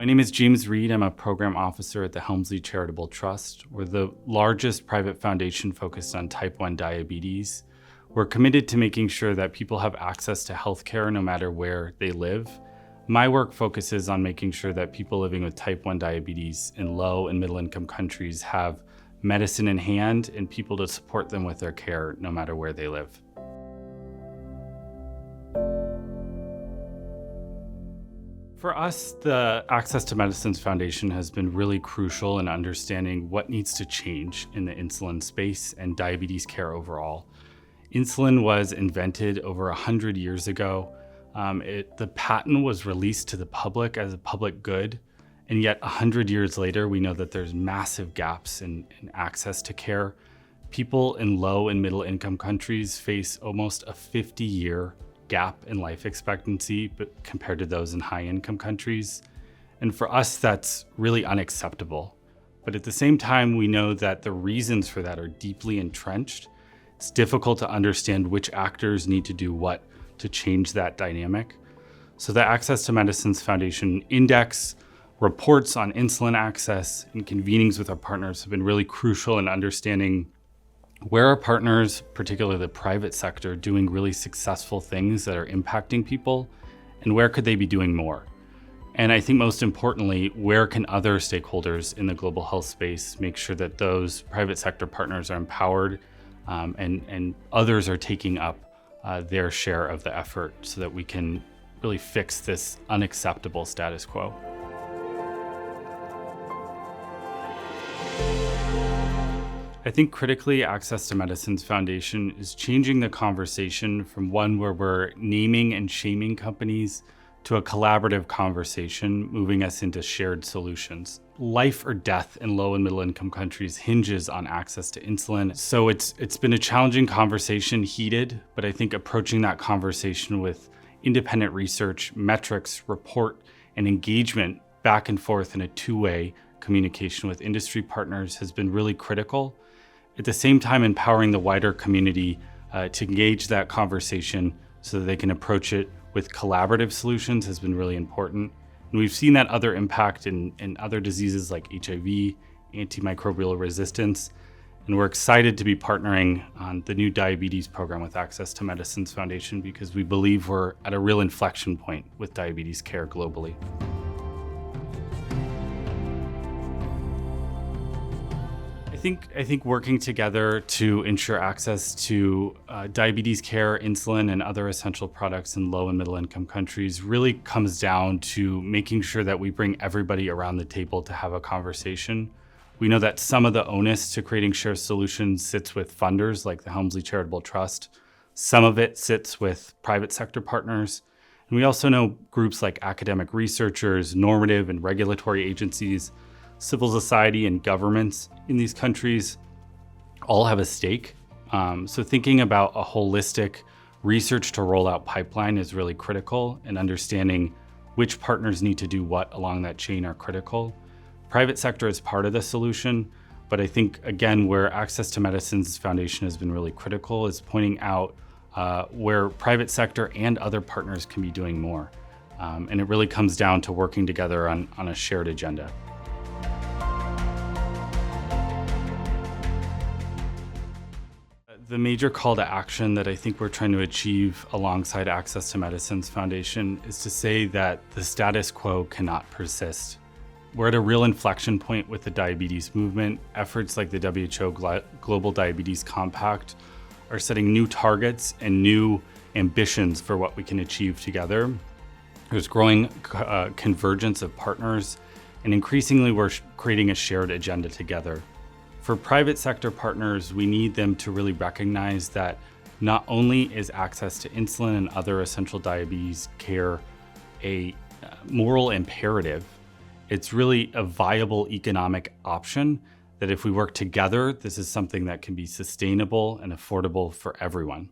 My name is James Reid. I'm a program officer at the Helmsley Charitable Trust. We're the largest private foundation focused on type 1 diabetes. We're committed to making sure that people have access to healthcare no matter where they live. My work focuses on making sure that people living with type 1 diabetes in low and middle income countries have medicine in hand and people to support them with their care no matter where they live. For us, the Access to Medicines Foundation has been really crucial in understanding what needs to change in the insulin space and diabetes care overall. Insulin was invented over 100 years ago. The patent was released to the public as a public good, and yet 100 years later, we know that there's massive gaps in access to care. People in low and middle income countries face almost a 50-year gap in life expectancy but compared to those in high income countries. And for us, that's really unacceptable. But at the same time, we know that the reasons for that are deeply entrenched. It's difficult to understand which actors need to do what to change that dynamic. So the Access to Medicines Foundation Index, reports on insulin access, and convenings with our partners have been really crucial in understanding where are partners, particularly the private sector, doing really successful things that are impacting people, and where could they be doing more? And I think most importantly, where can other stakeholders in the global health space make sure that those private sector partners are empowered and others are taking up their share of the effort so that we can really fix this unacceptable status quo. I think critically, Access to Medicines Foundation is changing the conversation from one where we're naming and shaming companies to a collaborative conversation, moving us into shared solutions. Life or death in low and middle income countries hinges on access to insulin. So it's been a challenging conversation, heated, but I think approaching that conversation with independent research, metrics, report, and engagement back and forth in a two-way communication with industry partners has been really critical. At the same time, empowering the wider community to engage that conversation so that they can approach it with collaborative solutions has been really important. And we've seen that other impact in other diseases like HIV, antimicrobial resistance, and we're excited to be partnering on the new diabetes program with Access to Medicines Foundation because we believe we're at a real inflection point with diabetes care globally. I think working together to ensure access to diabetes care, insulin, and other essential products in low and middle income countries really comes down to making sure that we bring everybody around the table to have a conversation. We know that some of the onus to creating shared solutions sits with funders like the Helmsley Charitable Trust. Some of it sits with private sector partners. And we also know groups like academic researchers, normative and regulatory agencies, civil society and governments in these countries all have a stake. So thinking about a holistic research to roll out pipeline is really critical, and understanding which partners need to do what along that chain are critical. Private sector is part of the solution, but I think, again, where Access to Medicines Foundation has been really critical is pointing out where private sector and other partners can be doing more. And it really comes down to working together on a shared agenda. The major call to action that I think we're trying to achieve alongside Access to Medicines Foundation is to say that the status quo cannot persist. We're at a real inflection point with the diabetes movement. Efforts like the WHO Global Diabetes Compact are setting new targets and new ambitions for what we can achieve together. There's growing convergence of partners, and increasingly we're creating a shared agenda together. For private sector partners, we need them to really recognize that not only is access to insulin and other essential diabetes care a moral imperative, it's really a viable economic option that if we work together, this is something that can be sustainable and affordable for everyone.